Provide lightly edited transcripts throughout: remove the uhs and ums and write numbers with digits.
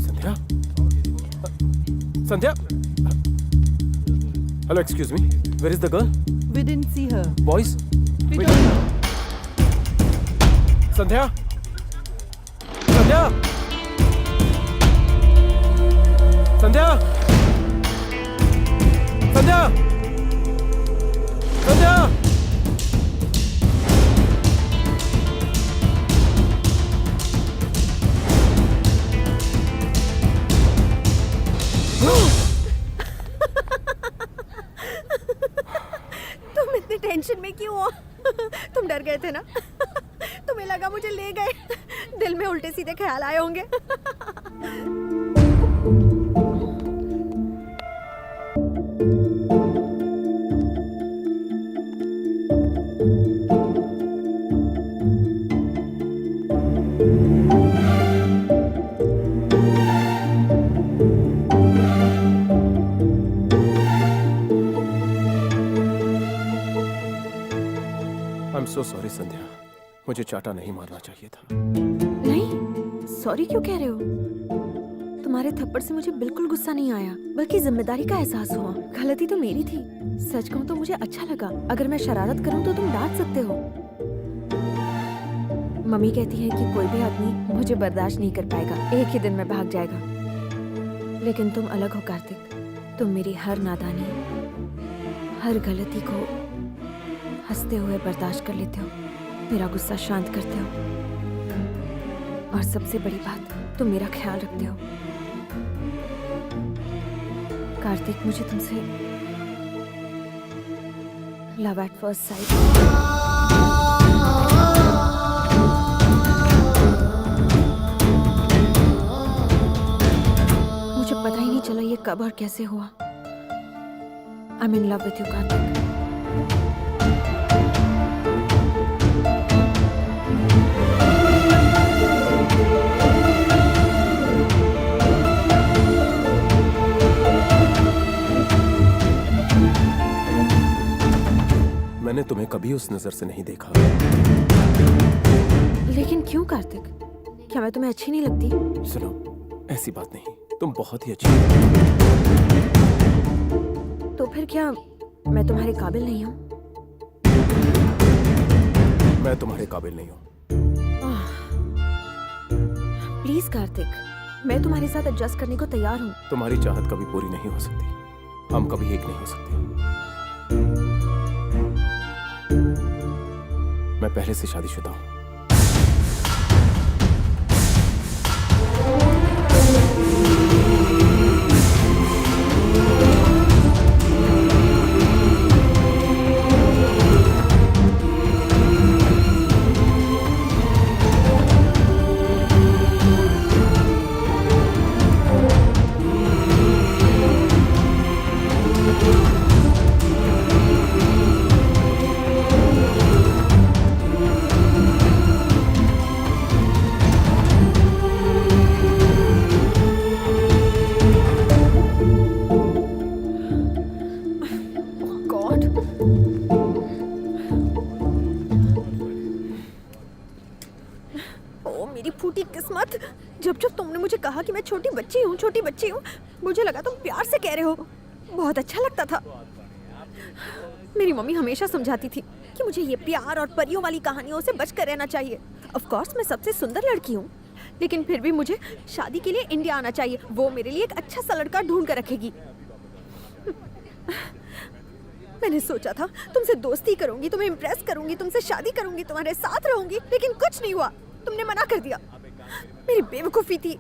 Sandhya, Sandhya. Hello, excuse me. Where is the girl? We didn't see her. Boys? We Wait. don't know. संध्या, संध्या, संध्या, संध्या, संध्या. तुम इतने tension में क्यों हो? तुम डर गए थे ना? तुम्हें लगा मुझे ले गए, दिल में उल्टे सीधे ख्याल आए होंगे. I'm so sorry, संध्या. मुझे चाटा नहीं मारना चाहिए था. नहीं, सॉरी क्यों कह रहे हो? तुम्हारे थप्पड़ से मुझे बिल्कुल गुस्सा नहीं आया, बल्कि जिम्मेदारी का एहसास हुआ. गलती तो मेरी थी. सच कहूँ तो मुझे अच्छा लगा. अगर मैं शरारत करूँ तो तुम डांट सकते हो. मम्मी कहती है कि कोई भी आदमी मुझे बर्दाश्त नहीं कर पाएगा, एक ही दिन में भाग जाएगा. लेकिन तुम अलग हो कार्तिक. तुम मेरी हर नादानी, हर गलती को हंसते हुए बर्दाश्त कर लेते हो, मेरा गुस्सा शांत करते हो, और सबसे बड़ी बात, तुम मेरा ख्याल रखते हो. कार्तिक, मुझे तुमसे लव एट फर्स्ट साइट. मुझे पता ही नहीं चला ये कब और कैसे हुआ. I am in love with you Kartik. मैंने तुम्हें कभी उस नजर से नहीं देखा. लेकिन क्यों कार्तिक? क्या मैं तुम्हें अच्छी नहीं लगती? सुनो, ऐसी बात नहीं. तुम बहुत ही अच्छी हो. तो फिर क्या मैं तुम्हारे काबिल नहीं हूँ? मैं तुम्हारे काबिल नहीं हूँ. प्लीज कार्तिक, मैं तुम्हारे साथ एडजस्ट करने को तैयार हूँ. तुम्हारी चाहत कभी पूरी नहीं हो सकती. हम कभी एक नहीं हो सकते. मैं पहले से शादीशुदा हूँ. किस्मत, जब जब तुमने मुझे कहा कि मैं छोटी बच्ची हूँ, मुझे लगा तुम प्यार से कह रहे हो. बहुत अच्छा लगता था. मेरी मम्मी हमेशा समझाती थी कि मुझे ये प्यार और परियों वाली कहानियों से बच कर रहना चाहिए. ऑफ कोर्स मैं सबसे सुंदर लड़की हूँ, लेकिन फिर भी मुझे शादी के लिए इंडिया आना चाहिए. वो मेरे लिए एक अच्छा सा लड़का ढूंढ कर रखेगी. मैंने सोचा था तुमसे दोस्ती करूंगी, तुम्हें इम्प्रेस करूंगी, तुमसे शादी करूंगी, तुम्हारे साथ रहूंगी, लेकिन कुछ नहीं हुआ. तुमने मना कर दिया. मेरी बेवकूफी थी.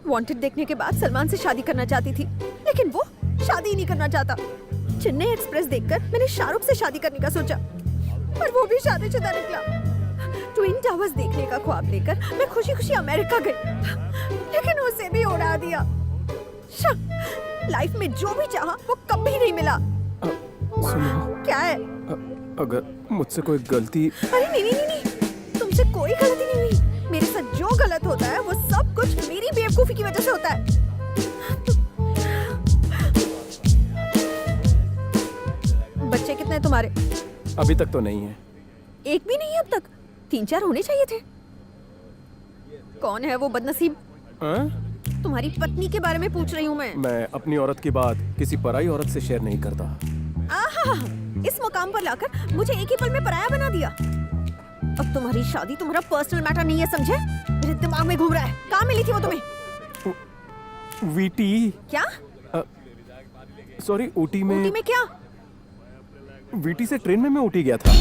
वांटेड देखने के बाद सलमान से शादी करना चाहती थी, लेकिन वो शादी ही नहीं करना चाहता. चेन्नई एक्सप्रेस देखकर मैंने शाहरुख से शादी करने का सोचा, पर वो भी शादीशुदा निकला. ट्विन टावर्स देखने का ख्वाब लेकर मैं खुशी खुशी अमेरिका गई, लेकिन उसे भी उड़ा दिया. लाइफ में जो भी चाहा वो कभी नहीं मिला. सुनो, क्या है? अगर मुझसे कोई गलती... अरे नहीं, तुमसे कोई गलती नहीं हुई. मेरे साथ जो गलत होता है वो सब कुछ मेरी बेवकूफी की वजह से होता है. बच्चे कितने हैं तुम्हारे? अभी तक तो नहीं है. एक भी नहीं है अब तक? 3-4 होने चाहिए थे। कौन है वो बदनसीब? हाँ? तुम्हारी पत्नी के बारे में पूछ रही हूँ मैं अपनी औरत की बात किसी पराई औरत से शेयर नहीं करता। आहा, इस मुकाम पर लाकर मुझे एक ही पल में पराया बना दिया। अब तुम्हारी शादी तुम्हारा पर्सनल मैटर नहीं है, समझे? मेरे दिमाग में घूम रहा है। कहाँ मिली थी वो तुम्हें? वीटी। क्या? सॉरी, ऊटी में। ऊटी में क्या? वीटी से ट्रेन में मैं ऊटी गया था।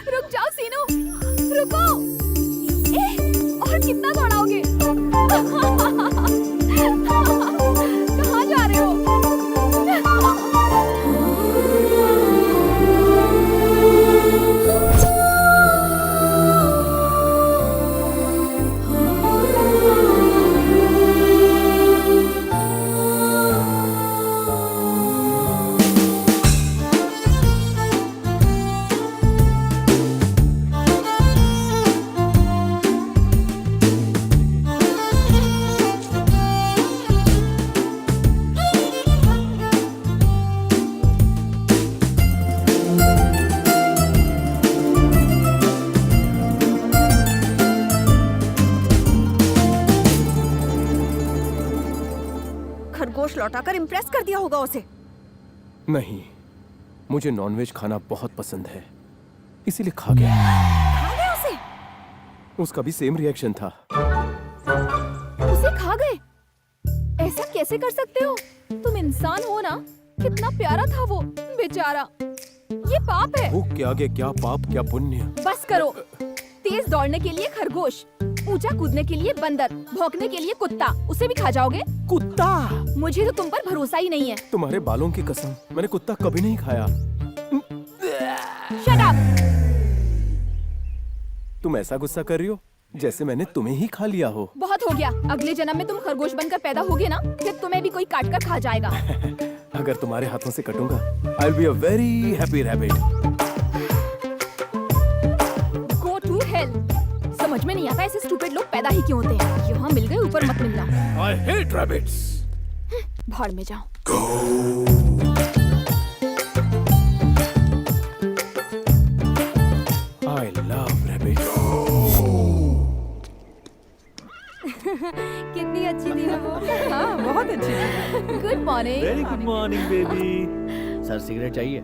रुक जाओ सीनू, रुको। और कितना दौड़ाओगे? कहाँ जा रहे हो? खरगोश लौटाकर इम्प्रेस कर दिया होगा उसे। नहीं, मुझे नॉनवेज खाना बहुत पसंद है, इसीलिए खा गया। खा गए उसे? उसका भी सेम रिएक्शन था। उसे खा गए? ऐसा कैसे कर सकते हो? तुम इंसान हो ना? कितना प्यारा था वो, बेचारा। ये पाप है। भूख के आगे क्या पाप क्या पुण्य। बस करो। तेज दौड़ने के लिए खरगोश, ऊंचा कूदने के लिए बंदर, भौंकने के लिए कुत्ता, उसे भी खा जाओगे? कुत्ता? मुझे तो तुम पर भरोसा ही नहीं है। तुम्हारे बालों की कसम, मैंने कुत्ता कभी नहीं खाया। Shut up! तुम ऐसा गुस्सा कर रही हो जैसे मैंने तुम्हें ही खा लिया हो। बहुत हो गया। अगले जन्म में तुम खरगोश बनकर पैदा होगे ना, फिर तुम्हें भी कोई काट कर खा जाएगा। अगर तुम्हारे हाथों से कटूंगा, I will be a very happy rabbit. Go to hell. समझ में नहीं आता ऐसे स्टूपिड लोग पैदा ही क्यों होते हैं। यहाँ मिल गए, ऊपर मत मिलना। I hate rabbits. भाड़ में जाओ। I love rabbits. कितनी अच्छी थी ना वो। हाँ, बहुत अच्छी। Good morning. Very good morning baby. Sir cigarette चाहिए?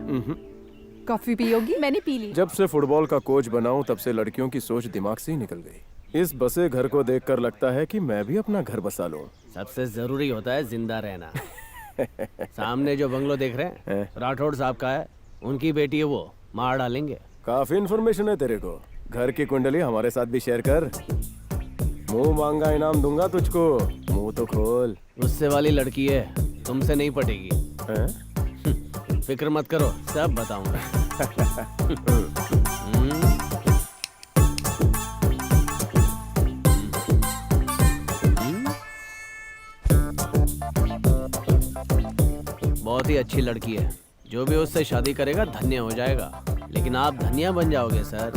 कॉफी पियोगी? मैंने पी ली। जब से फुटबॉल का कोच बनाऊं तब से लड़कियों की सोच दिमाग से ही निकल गई। इस बसे घर को देखकर लगता है कि मैं भी अपना घर बसा लूं। सबसे जरूरी होता है जिंदा रहना। सामने जो बंगलो देख रहे हैं राठौड़ साहब का है, उनकी बेटी है, वो मार डालेंगे। काफी इन्फॉर्मेशन है तेरे को। घर की कुंडली हमारे साथ भी शेयर कर। मुंह मांगा इनाम दूंगा तुझको, मुंह तो खोल। उससे वाली लड़की है, तुमसे नहीं पटेगी। हैं? फिक्र मत करो, सब बताऊंगा। बहुत ही अच्छी लड़की है, जो भी उससे शादी करेगा धन्य हो जाएगा, लेकिन आप धनिया बन जाओगे सर।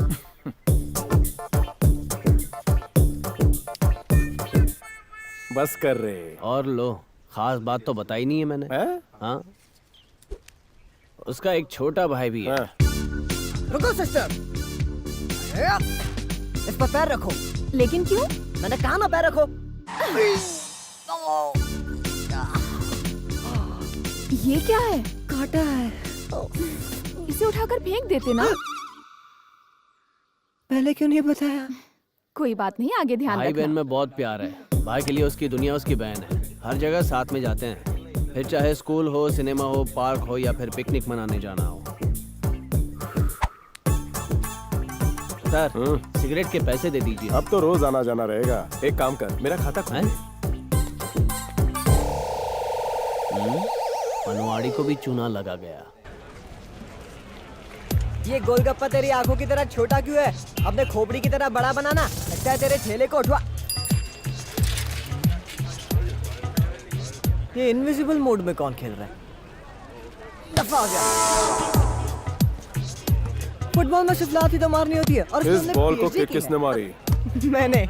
बस कर रहे। और लो, खास बात तो बताई नहीं है मैंने। हैं? हाँ, उसका एक छोटा भाई भी है। हाँ। रुको सिस्टर, इस पर पैर रखो। लेकिन क्यों? मैंने कहा ना पैर रखो। ये क्या है? काटा है। इसे उठाकर फेंक देते ना। पहले क्यों नहीं बताया? कोई बात नहीं, आगे ध्यान भाई बहन रखना। में बहुत प्यार है। भाई के लिए उसकी दुनिया उसकी बहन है। हर जगह साथ में जाते हैं, फिर चाहे स्कूल हो, सिनेमा हो, पार्क हो या फिर पिकनिक मनाने जाना हो। सर, सिगरेट के पैसे दे दीजिए। अब तो रोज आना जाना रहेगा। एक काम कर, मेरा खाता खोल हैं? दे। पनवाड़ी को भी चूना लगा गया। ये गोलगप्पा तेरी आंखों की तरह छोटा क्यों है? अपने खोपड़ी की तरह बड़ा बनाना। लगता है तेरे ठेले को उठवा। ये इनविजिबल मोड में कौन खेल रहा है? दफा हो गया। फुटबॉल में सिर्फ लात ही तो मारनी होती है। और इस तुमने बॉल को PhD किक की किसने मारी? है। मैंने।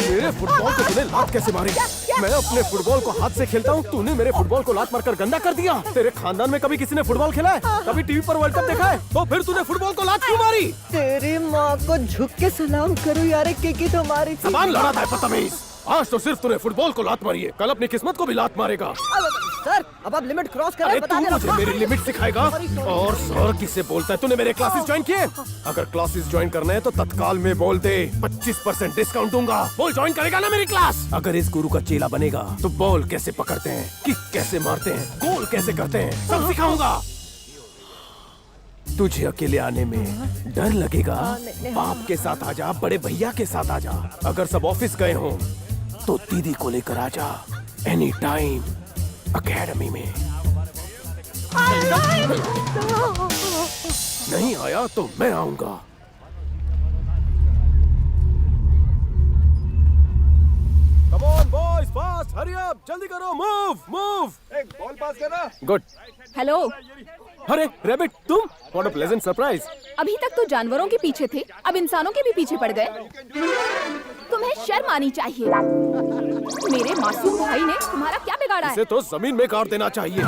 मेरे फुटबॉल को तूने लात कैसे मारी? मैं अपने फुटबॉल को हाथ से खेलता हूँ, तूने मेरे फुटबॉल को लात मारकर गंदा कर दिया। तेरे खानदान में कभी किसी ने फुटबॉल खेला है? कभी टीवी पर वर्ल्ड कप देखा है? तो फिर तूने फुटबॉल को लात क्यों मारी? तेरी माँ को झुक के सलाम करूँ यार, किकी तो मारी थी। जबान लड़ा था बदतमीज। आज तो सिर्फ तूने फुटबॉल को लात मारी है, कल अपनी किस्मत को भी लात मारेगा। सर अब आप लिमिट क्रॉस कर रहे अरे हैं, तू बता दे मुझे रहा हूँ। मेरी लिमिट सिखाएगा? और सर किससे बोलता है? तूने मेरे क्लासेस ज्वाइन किए? अगर क्लासेस ज्वाइन करने हैं तो तत्काल में बोल दे, 25% डिस्काउंट दूंगा। बोल ज्वाइन करेगा ना मेरी क्लास? अगर इस गुरु का चेला बनेगा तो बॉल कैसे पकड़ते हैं, किक कैसे मारते हैं, गोल कैसे करते हैं, सब सिखाऊंगा। तुझे अकेले आने में डर लगेगा? बाप के साथ आजा, बड़े भैया के साथ आजा। अगर सब ऑफिस गए हों तो दीदी को लेकर आजा, एनी टाइम अकेडमी में। नहीं आया तो मैं आऊंगा। Come on boys, fast, hurry up, जल्दी करो, move. एक बॉल पास करना। गुड। हेलो, अरे रैबिट तुम? What a pleasant surprise. अभी तक तो जानवरों के पीछे थे, अब इंसानों के भी पीछे पड़ गए। तुम्हें शर्म आनी चाहिए। मेरे मासूम भाई ने तुम्हारा क्या बिगाड़ा है? इसे तो जमीन में गाड़ देना चाहिए।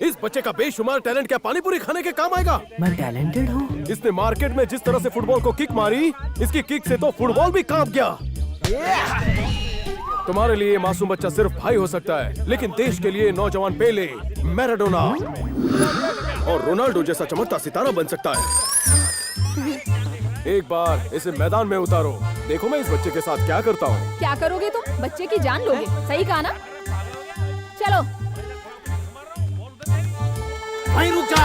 इस बच्चे का बेशुमार टैलेंट क्या पानी पूरी खाने के काम आएगा? मैं टैलेंटेड हूँ। इसने मार्केट में जिस तरह से फुटबॉल को किक मारी, इसकी किक से तो फुटबॉल भी कांप गया। तुम्हारे लिए मासूम बच्चा सिर्फ भाई हो सकता है, लेकिन देश के लिए नौजवान पेले, मैराडोना और रोनाल्डो जैसा चमकता सितारा बन सकता है। एक बार इसे मैदान में उतारो, देखो मैं इस बच्चे के साथ क्या करता हूँ। क्या करोगे तुम? बच्चे की जान लोगे, सही कहा ना? चलो। भाई रुक जा।